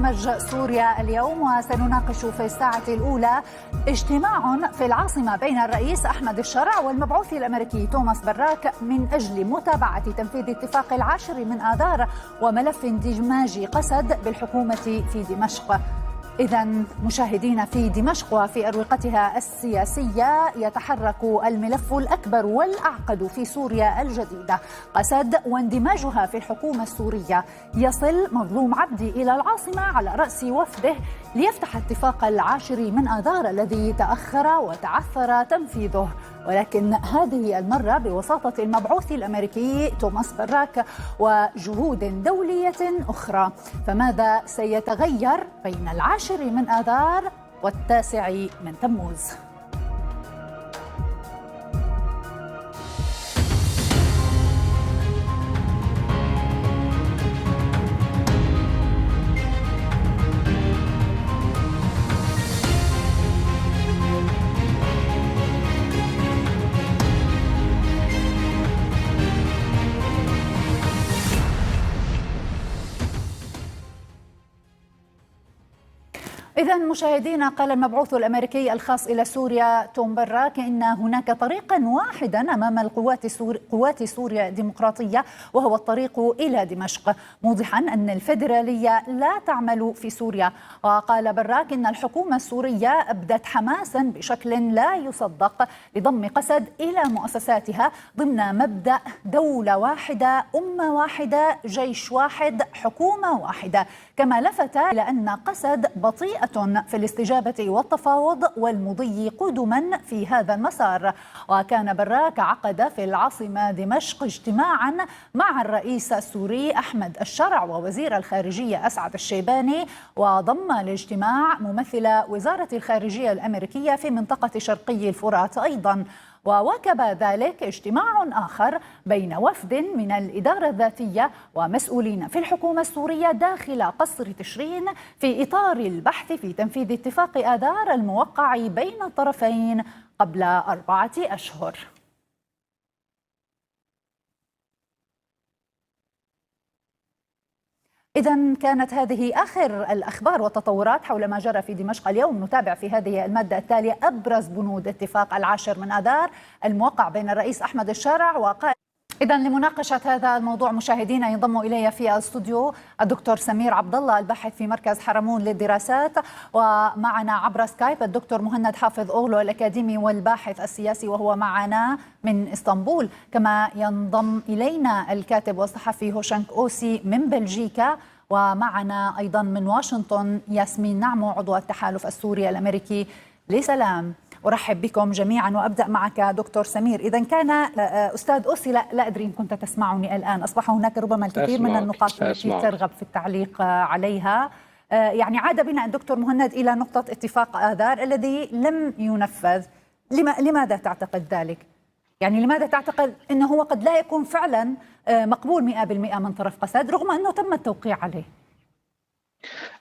برنامج سوريا اليوم، وسنناقش في الساعة الأولى اجتماع في العاصمة بين الرئيس أحمد الشرع والمبعوث الأمريكي توماس براك من أجل متابعة تنفيذ اتفاق 10 من آذار وملف اندماج قسد بالحكومة في دمشق. إذن مشاهدينا، في دمشق وفي أروقتها السياسية يتحرك الملف الأكبر والأعقد في سوريا الجديدة، قسد واندماجها في الحكومة السورية. يصل مظلوم عبدي إلى العاصمة على رأس وفده ليفتح اتفاق 10 من آذار الذي تأخر وتعثر تنفيذه، ولكن هذه المرة بوساطة المبعوث الأمريكي توماس براك وجهود دولية أخرى. فماذا سيتغير بين 10 من آذار و9 من تموز؟ إذن مشاهدينا، قال المبعوث الأمريكي الخاص إلى سوريا توم براك إن هناك طريقا واحدا أمام قوات سوريا الديمقراطية، وهو الطريق إلى دمشق، موضحا أن الفيدرالية لا تعمل في سوريا. وقال براك إن الحكومة السورية أبدت حماسا بشكل لا يصدق لضم قسد إلى مؤسساتها ضمن مبدأ دولة واحدة، أمة واحدة، جيش واحد، حكومة واحدة. كما لفت إلى أن قسد بطيئة في الاستجابة والتفاوض والمضي قدما في هذا المسار. وكان براك عقد في العاصمة دمشق اجتماعا مع الرئيس السوري أحمد الشرع ووزير الخارجية أسعد الشيباني، وضم الاجتماع ممثل وزارة الخارجية الأمريكية في منطقة شرقي الفرات أيضا. وواكب ذلك اجتماع آخر بين وفد من الإدارة الذاتية ومسؤولين في الحكومة السورية داخل قصر تشرين في إطار البحث في تنفيذ اتفاق آذار الموقع بين الطرفين قبل 4 أشهر. إذن كانت هذه آخر الأخبار والتطورات حول ما جرى في دمشق اليوم. نتابع في هذه المادة التالية أبرز بنود اتفاق 10 من آذار الموقع بين الرئيس أحمد الشرع وقائد. إذن لمناقشة هذا الموضوع مشاهدينا ينضم إلي في الاستوديو الدكتور سمير عبد الله، الباحث في مركز حرمون للدراسات، ومعنا عبر سكايب الدكتور مهند حافظ أوغلو الأكاديمي والباحث السياسي وهو معنا من إسطنبول. كما ينضم إلينا الكاتب والصحفي هوشنك أوسي من بلجيكا، ومعنا أيضا من واشنطن ياسمين نعمو عضو التحالف السوري الأمريكي لسلام. أرحب بكم جميعا وأبدأ معك دكتور سمير. إذا كان أستاذ أوسي، لا أدري إن كنت تسمعني الآن، أصبح هناك ربما الكثير من النقاط التي ترغب في التعليق عليها. يعني عاد بنا الدكتور مهند إلى نقطة اتفاق آذار الذي لم ينفذ. لماذا تعتقد ذلك؟ يعني لماذا تعتقد أنه هو قد لا يكون فعلا مقبول 100% من طرف قسد رغم أنه تم التوقيع عليه؟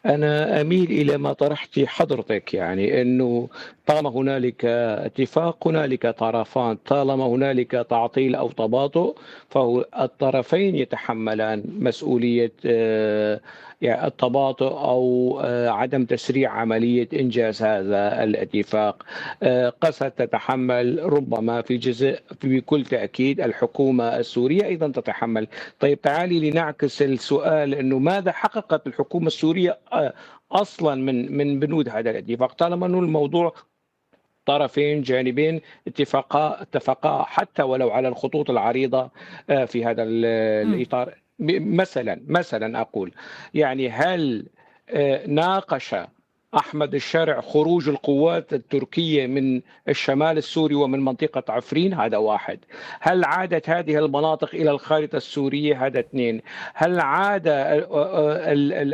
أنا أميل إلى ما طرحت حضرتك، يعني أنه طالما هنالك اتفاق هنالك طرفان، طالما هنالك تعطيل أو تباطؤ فهو الطرفين يتحملان مسؤولية يعني التباطؤ أو عدم تسريع عملية إنجاز هذا الاتفاق. قد تتحمل ربما في جزء، بكل تأكيد الحكومة السورية أيضا تتحمل. طيب تعالي لنعكس السؤال، أنه ماذا حققت الحكومة السورية أصلا من بنود هذا الاتفاق؟ طالما أنه الموضوع طرفين جانبين اتفقا حتى ولو على الخطوط العريضة في هذا الإطار. مثلا أقول يعني هل ناقش أحمد الشرع خروج القوات التركية من الشمال السوري ومن منطقة عفرين؟ هذا واحد. هل عادت هذه المناطق إلى الخارطة السورية؟ هذا اثنين. هل عاد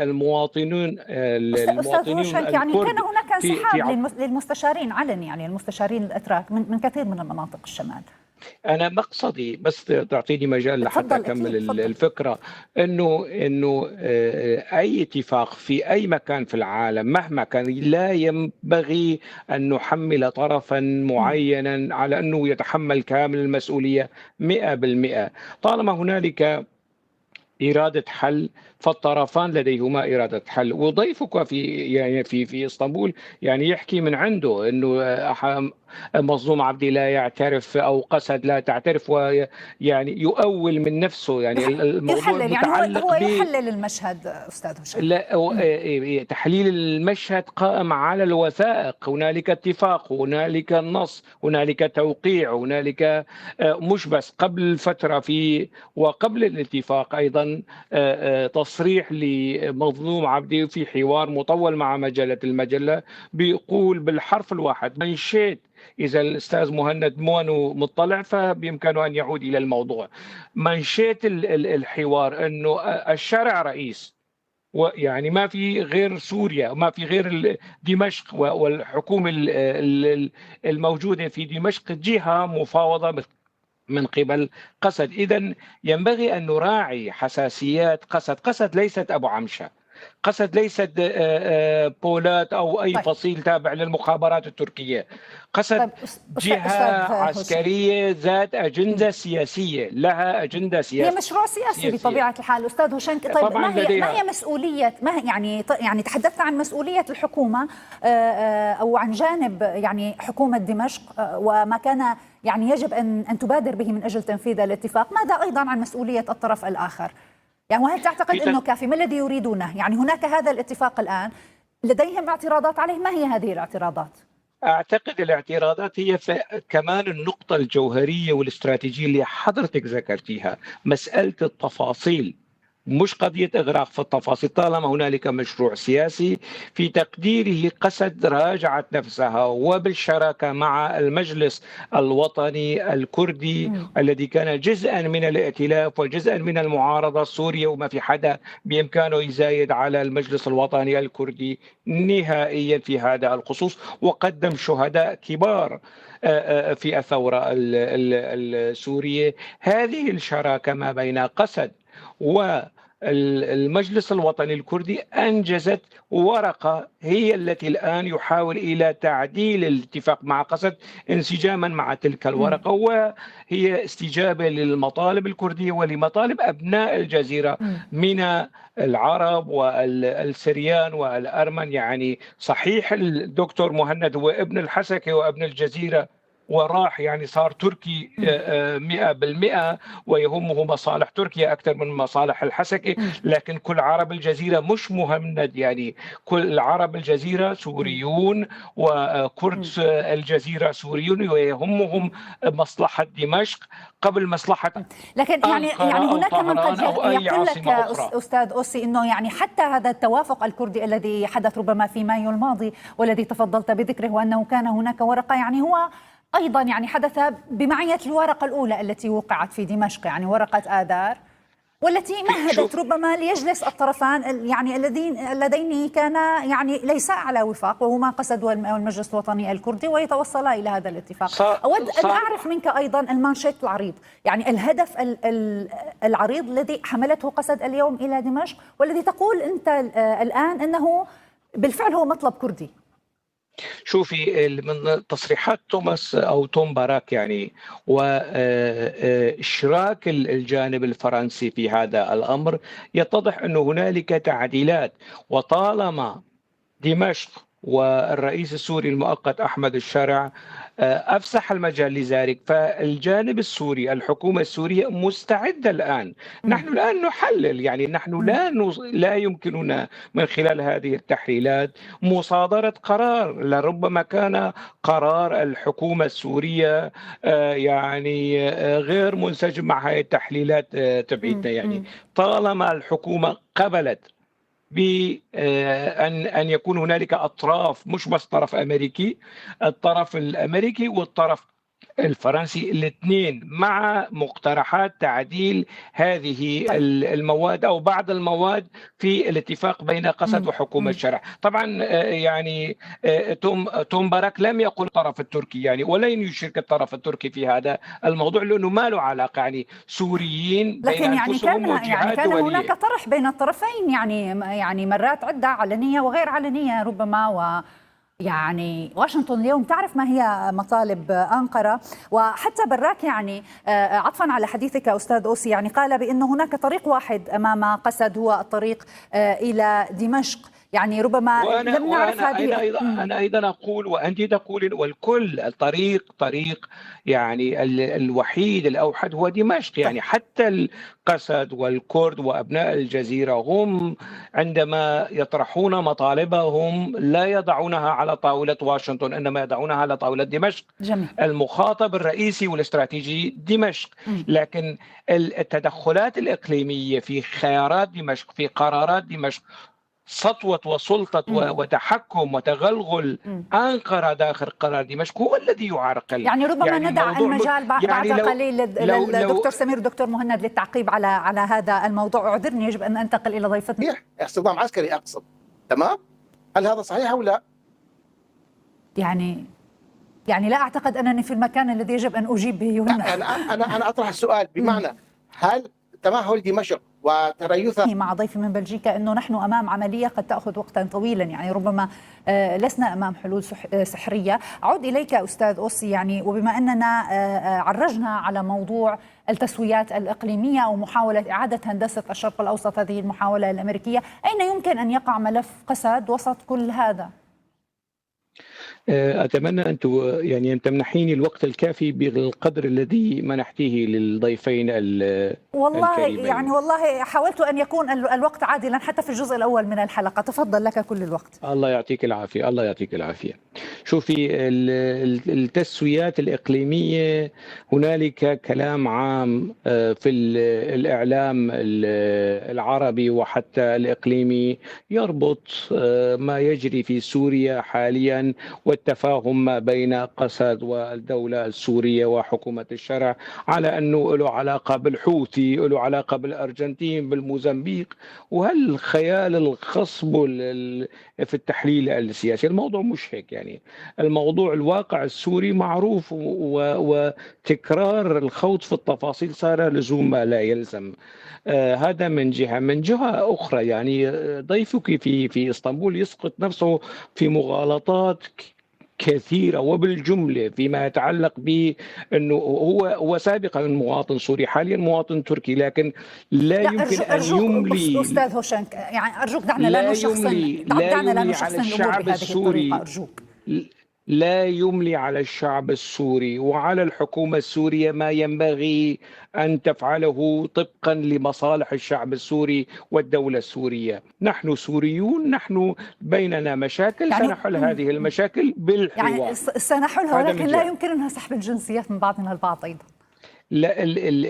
المواطنون يعني كان هناك انسحاب للمستشارين علني، يعني المستشارين الأتراك من كثير من المناطق الشمال؟ أنا مقصدي بس تعطيني مجال لحتى أكمل الفكرة، إنه أي اتفاق في أي مكان في العالم مهما كان لا ينبغي أن نحمل طرفا معينا على أنه يتحمل كامل المسؤولية 100%. طالما هنالك إرادة حل فالطرفان لديهما إرادة حل. وضيفك في اسطنبول يعني يحكي من عنده انه مظلوم عبدي لا يعترف او قسد لا تعترف، ويعني يؤول من نفسه، يعني الموضوع يحلل، يعني متعلق هو يحلل المشهد أستاذ هشام. لا تحليل المشهد قائم على الوثائق. هنالك اتفاق، هنالك النص، هنالك توقيع، هنالك مش بس قبل فترة وقبل الاتفاق أيضا تصريح لمظلوم عبدي في حوار مطول مع المجلة بيقول بالحرف الواحد من شئت. إذا الأستاذ مهند مونو مطلع فبإمكانه أن يعود إلى الموضوع. منشئة الحوار أنه الشرع رئيس، ويعني ما في غير سوريا، ما في غير دمشق، والحكومة الموجودة في دمشق جهة مفاوضة من قبل قسد. إذن ينبغي أن نراعي حساسيات قسد. قسد ليست أبو عمشة، قسد ليست بولات أو أي طيب. فصيل تابع للمخابرات التركية. قسد طيب جهة عسكرية ذات أجندة سياسية، لها أجندة سياسية، هي مشروع سياسي بطبيعة الحال أستاذ هشام. طيب ما هي مسؤولية، ما يعني تحدثت عن مسؤولية الحكومة أو عن جانب يعني حكومة دمشق وما كان يعني يجب أن تبادر به من أجل تنفيذ الاتفاق، ماذا أيضا عن مسؤولية الطرف الآخر؟ يعني وهل تعتقد أنه كافي؟ ما الذي يريدونه؟ يعني هناك هذا الاتفاق الآن، لديهم اعتراضات عليه، ما هي هذه الاعتراضات؟ أعتقد الاعتراضات هي كمان النقطة الجوهرية والاستراتيجية اللي حضرتك ذكرتيها، مسألة التفاصيل، مش قضية إغراق في التفاصيل. طالما هنالك مشروع سياسي في تقديره قسد راجعت نفسها وبالشراكة مع المجلس الوطني الكردي الذي كان جزءا من الائتلاف وجزءا من المعارضة السورية، وما في حدا بإمكانه يزايد على المجلس الوطني الكردي نهائيا في هذا الخصوص، وقدم شهداء كبار في الثورة السورية. هذه الشراكة ما بين قسد والمجلس الوطني الكردي أنجزت ورقة هي التي الآن يحاول إلى تعديل الاتفاق مع قسد انسجاما مع تلك الورقة، وهي استجابة للمطالب الكردية ولمطالب أبناء الجزيرة من العرب والسريان والأرمن. يعني صحيح الدكتور مهند هو ابن الحسكة وابن الجزيرة، وراح يعني صار تركي 100%، ويهمه مصالح تركيا أكثر من مصالح الحسكة. لكن كل عرب الجزيرة مش مهند، يعني كل عرب الجزيرة سوريون، وكرد الجزيرة سوريون، ويهمهم مصلحة دمشق قبل مصلحة لكن يعني هناك من قد يقول لك أستاذ أوسي أنه يعني حتى هذا التوافق الكردي الذي حدث ربما في مايو الماضي والذي تفضلت بذكره، وأنه كان هناك ورقة، يعني هو أيضا يعني حدث بمعية الورقة الأولى التي وقعت في دمشق، يعني ورقة آذار، والتي مهدت ربما ليجلس الطرفان يعني اللذين كان يعني ليس على وفاق، وهما قسد والمجلس الوطني الكردي، ويتوصلا إلى هذا الاتفاق. أود أن أعرف منك أيضا المانشيت العريض، يعني الهدف العريض الذي حملته قسد اليوم إلى دمشق، والذي تقول أنت الآن أنه بالفعل هو مطلب كردي. شوفي، من تصريحات توم باراك يعني وإشراك الجانب الفرنسي في هذا الأمر، يتضح أن هنالك تعديلات. وطالما دمشق والرئيس السوري المؤقت أحمد الشرع أفسح المجال لذلك، فالجانب السوري، الحكومة السورية مستعدة الآن. نحن الآن نحلل، يعني نحن لا يمكننا من خلال هذه التحليلات مصادرة قرار، لربما كان قرار الحكومة السورية يعني غير منسجم مع هذه التحليلات تبعيتنا. يعني طالما الحكومة قبلت بأن يكون هنالك أطراف، مش بس طرف أمريكي، الطرف الأمريكي والطرف الفرنسي، الاثنين مع مقترحات تعديل هذه المواد أو بعض المواد في الاتفاق بين قسد وحكومة الشرع. طبعا يعني توم باراك لم يقل الطرف التركي، يعني ولن يشارك الطرف التركي في هذا الموضوع، لأنه ما له علاقة، يعني سوريين بين أنفسهم وجهات كان دولية. هناك طرح بين الطرفين، يعني مرات عدة علنية وغير علنية ربما، يعني واشنطن اليوم تعرف ما هي مطالب أنقرة، وحتى براك يعني عطفا على حديثك أستاذ أوسي يعني قال بأن هناك طريق واحد أمام قسد هو الطريق إلى دمشق. يعني ربما لم نعرف هذه. أنا أيضا أقول وأنت تقولين والكل طريق يعني الوحيد الأوحد هو دمشق. يعني حتى القسد والكرد وأبناء الجزيرة هم عندما يطرحون مطالبهم لا يضعونها على طاولة واشنطن، إنما يضعونها على طاولة دمشق. جميل. المخاطب الرئيسي والاستراتيجي دمشق، لكن التدخلات الإقليمية في خيارات دمشق، في قرارات دمشق، سطوة وسلطة وتحكم وتغلغل أنقرة داخل قرار دمشق هو الذي يعرقل. يعني ربما ندع المجال بعد قليل للدكتور سمير والدكتور مهند للتعقيب على هذا الموضوع. أعذرني، يجب أن أنتقل إلى ضيفتنا. استخدام عسكري أقصد، تمام؟ هل هذا صحيح أو لا؟ يعني لا أعتقد أنني في المكان الذي يجب أن أجيب به هنا. أنا أطرح السؤال بمعنى هل تمهل دمشق وتريثها مع ضيفي من بلجيكا أنه نحن أمام عملية قد تأخذ وقتا طويلا، يعني ربما لسنا أمام حلول سحرية. أعود إليك أستاذ أوسي، يعني وبما أننا عرجنا على موضوع التسويات الإقليمية ومحاولة إعادة هندسة الشرق الأوسط، هذه المحاولة الأمريكية، أين يمكن أن يقع ملف قسد وسط كل هذا؟ أتمنى أن تمنحيني الوقت الكافي بالقدر الذي منحتيه للضيفين والله الكريمين. يعني والله حاولت أن يكون الوقت عادلا حتى في الجزء الأول من الحلقة. تفضل، لك كل الوقت. الله يعطيك العافية، الله يعطيك العافية. شوفي، التسويات الإقليمية هنالك كلام عام في الإعلام العربي وحتى الإقليمي يربط ما يجري في سوريا حاليا والتفاهم ما بين قسد والدولة السورية وحكومة الشرع على أنه له علاقة بالحوثي، له علاقة بالأرجنتين، بالموزمبيق، وهالخيال الخصب في التحليل السياسي. الموضوع مش هيك. يعني الموضوع الواقع السوري معروف، وتكرار الخوض في التفاصيل صار لزوم ما لا يلزم. هذا من جهة. من جهة أخرى يعني ضيفك في إسطنبول يسقط نفسه في مغالطات كثيرة وبالجملة فيما يتعلق بأنه هو سابقا مواطن سوري، حاليا مواطن تركي، لكن لا يمكن أن يملي. أستاذ هوشنك، يعني أرجوك دعنا لا نشخصن الأمور بهذه الطريقة أرجوك. لا يملي على الشعب السوري وعلى الحكومة السورية ما ينبغي أن تفعله طبقا لمصالح الشعب السوري والدولة السورية. نحن سوريون، نحن بيننا مشاكل، يعني سنحل هذه المشاكل بالحوار. يعني سنحلها، ولكن لا يمكننا سحب الجنسيات من بعضنا البعض أيضا. لا،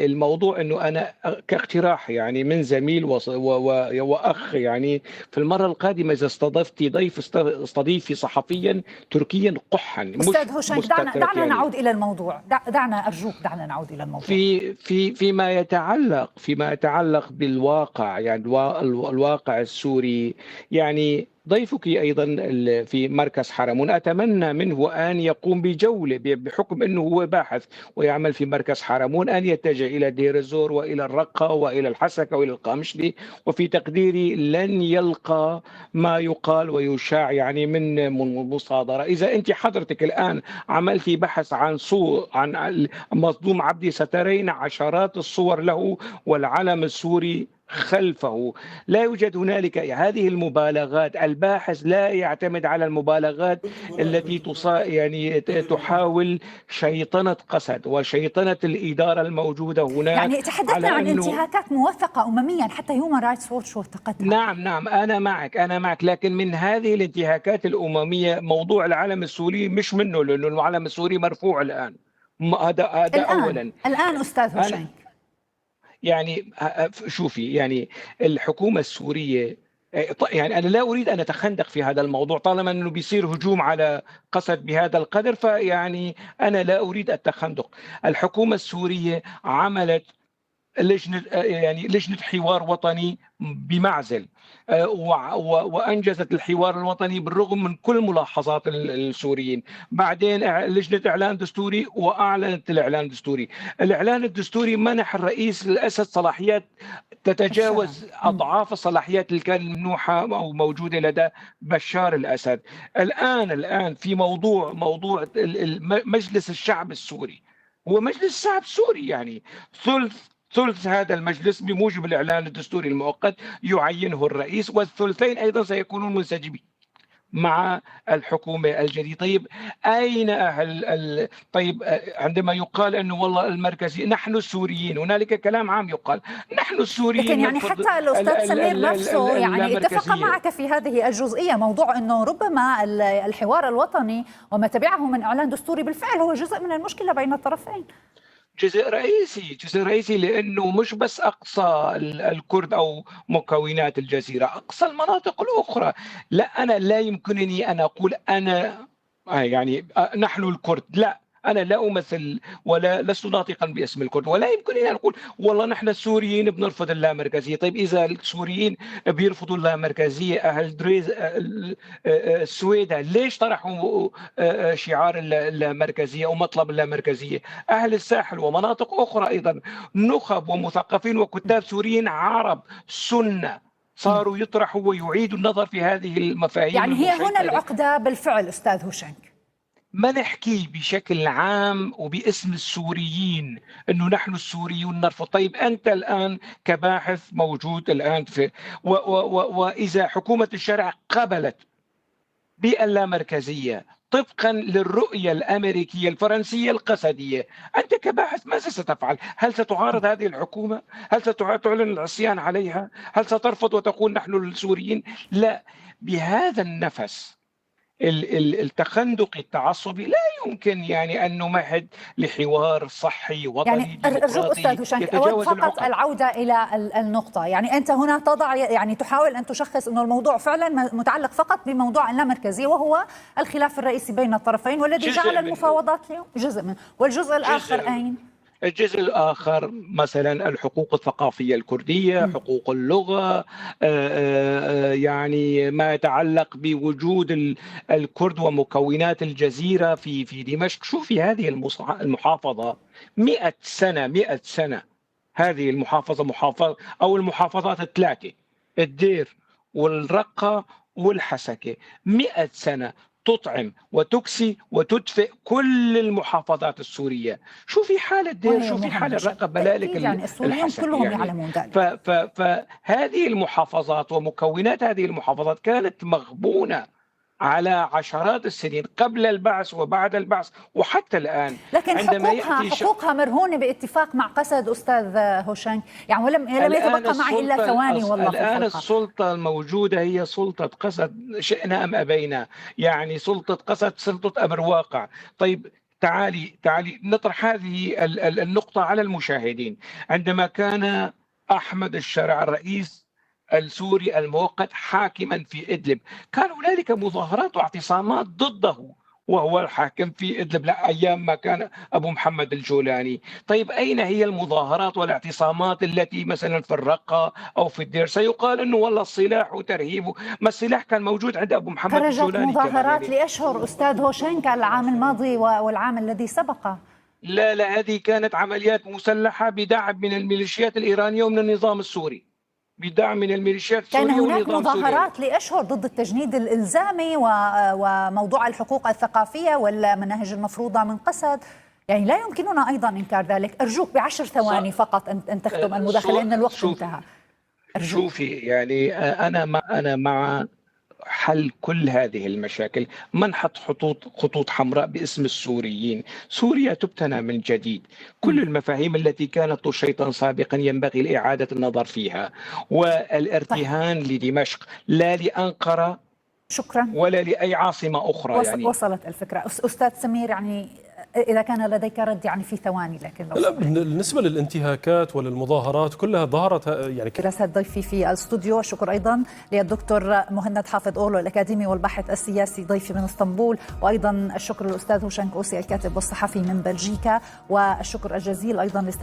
الموضوع انه انا كاقتراح يعني من زميل واخ، يعني في المره القادمه اذا استضفتي ضيف استضيفي صحفيا تركيا قحا. استاذ هوشنك، دعنا يعني نعود الى الموضوع. دعنا ارجوك، دعنا نعود الى الموضوع. فيما يتعلق بالواقع، يعني الواقع السوري. يعني ضيفك أيضا في مركز حرمون أتمنى منه أن يقوم بجولة، بحكم أنه هو باحث ويعمل في مركز حرمون، أن يتجه إلى دير الزور وإلى الرقة وإلى الحسكة وإلى القامشلي. وفي تقديري لن يلقى ما يقال ويشاع يعني من مصادرة. إذا أنت حضرتك الآن عملتي بحث عن مصدوم عبدي، سترين عشرات الصور له والعلم السوري خلفه. لا يوجد هنالك هذه المبالغات. الباحث لا يعتمد على المبالغات التي يعني تحاول شيطنة قسد وشيطنة الإدارة الموجودة هناك. يعني تحدثنا عن انتهاكات موثقة أمميا، حتى هيومن رايتس ووتش وثقتها. نعم أنا معك، لكن من هذه الانتهاكات الأممية موضوع العلم السوري مش منه، لأنه العلم السوري مرفوع الآن. هذا أولا. الآن أستاذ هوشنك، يعني شوفي، يعني الحكومة السورية، يعني أنا لا أريد أن أتخندق في هذا الموضوع طالما أنه بيصير هجوم على قسد بهذا القدر، فيعني أنا لا أريد التخندق. الحكومة السورية عملت لجنة حوار وطني بمعزل، وأنجزت الحوار الوطني بالرغم من كل ملاحظات السوريين. بعدين لجنة إعلان دستوري وأعلنت الإعلان الدستوري. الإعلان الدستوري منح الرئيس للأسد صلاحيات تتجاوز أضعاف الصلاحيات اللي كانت ممنوحة أو موجودة لدى بشار الأسد. الآن في موضوع مجلس الشعب السوري، هو مجلس الشعب السوري، يعني ثلث هذا المجلس بموجب الإعلان الدستوري المؤقت يعينه الرئيس، والثلثين أيضا سيكونون منسجمين مع الحكومة الجديدة. طيب أين طيب عندما يقال أنه والله المركزي، نحن السوريين، هنالك كلام عام يقال نحن السوريين، لكن يعني حتى الأستاذ سمير نفسه يعني اتفق معك في هذه الجزئية، موضوع أنه ربما الحوار الوطني وما تبعه من إعلان دستوري بالفعل هو جزء من المشكلة بين الطرفين. جزء رئيسي لأنه مش بس أقصى الكرد أو مكونات الجزيرة، أقصى المناطق الأخرى. لا، أنا لا يمكنني أن أقول أنا يعني نحن الكرد، لا، أنا لا أمثل ولا لست ناطقا باسم الكرد، ولا يمكنني أن أقول والله نحن السوريين بنرفض اللامركزية. طيب إذا السوريين بيرفضوا اللامركزية، أهل دريز السويدة ليش طرحوا شعار اللامركزية ومطلب اللامركزية؟ أهل الساحل ومناطق أخرى أيضا، نخب ومثقفين وكتاب سوريين عرب سنة صاروا يطرحوا ويعيدوا النظر في هذه المفاهيم. يعني هي هنا العقدة بالفعل أستاذ هوشنك. ما نحكي بشكل عام وباسم السوريين انه نحن السوريون نرفض. طيب انت الان كباحث موجود الان في واذا حكومة الشرع قبلت باللامركزية طبقا للرؤية الأمريكية الفرنسية القسدية، أنت كباحث ماذا ستفعل؟ هل ستعارض هذه الحكومة؟ هل ستعلن العصيان عليها؟ هل سترفض وتقول نحن السوريين؟ لا، بهذا النفس التخندق التعصبي لا يمكن يعني أن نمهد لحوار صحي وطني يعني أرجوك أستاذ هوشنك، أود فقط العودة إلى النقطة. يعني أنت هنا تضع، يعني تحاول أن تشخص أن الموضوع فعلا متعلق فقط بموضوع اللامركزية وهو الخلاف الرئيسي بين الطرفين والذي جعل المفاوضات اليوم جزء منه، والجزء الآخر أين؟ الجزء الآخر مثلا الحقوق الثقافية الكردية، حقوق اللغة، يعني ما يتعلق بوجود الكرد ومكونات الجزيرة في دمشق. شوفي هذه المحافظة 100 سنة هذه محافظة أو المحافظات الثلاثة، الدير والرقة والحسكة، 100 سنة تطعم وتكسي وتدفئ كل المحافظات السورية. شوفي حال الدير، شوفي حال الرقة، بلالك يعني السوريين كلهم يعلمون ذلك. فهذه المحافظات ومكونات هذه المحافظات كانت مغبونة على عشرات السنين قبل البعث وبعد البعث وحتى الآن. لكن حقوقها مرهونة باتفاق مع قسد أستاذ هوشنك، يعني لم يتبقى معي إلا ثواني والله. الآن السلطة الموجودة هي سلطة قسد، شئنا أم أبينا، يعني سلطة قسد سلطة أمر واقع. طيب تعالي نطرح هذه النقطة على المشاهدين. عندما كان أحمد الشرع الرئيس السوري المؤقت حاكما في إدلب، كان هنالك مظاهرات واعتصامات ضده وهو الحاكم في إدلب، لا أيام ما كان أبو محمد الجولاني. طيب أين هي المظاهرات والاعتصامات التي مثلا في الرقة أو في الدير؟ سيقال أنه والله السلاح وترهيبه، ما السلاح كان موجود عند أبو محمد الجولاني. خرجت مظاهرات لأشهر أستاذ هوشنك العام الماضي والعام الذي سبقه. لا، هذه كانت عمليات مسلحة بدعم من الميليشيات الإيرانية ومن النظام السوري، بدعم من الميليشيات السورية. كان هناك مظاهرات لأشهر ضد التجنيد الإلزامي وموضوع الحقوق الثقافية والمناهج المفروضة من قسد، يعني لا يمكننا أيضا إنكار ذلك. أرجوك ب10 ثواني فقط أن تختم المداخلة لأن الوقت انتهى. شوفي يعني أنا مع حل كل هذه المشاكل، منحت خطوط حمراء باسم السوريين. سوريا تبتنى من جديد، كل المفاهيم التي كانت تشيطن سابقا ينبغي الإعادة النظر فيها، والارتهان لدمشق لا لأنقرة شكرا ولا لأي عاصمة أخرى. يعني وصلت الفكرة. أستاذ سمير، يعني إذا كان لديك رد يعني في ثواني، لكن لا، بالنسبة للانتهاكات وللمظاهرات كلها ظهرت يعني رسالة ضيفي في الاستوديو. شكر أيضا للدكتور مهند حافظ أولو الأكاديمي والباحث السياسي ضيفي من اسطنبول، وأيضا الشكر للأستاذ هوشنك أوسي الكاتب والصحفي من بلجيكا، والشكر الجزيل أيضا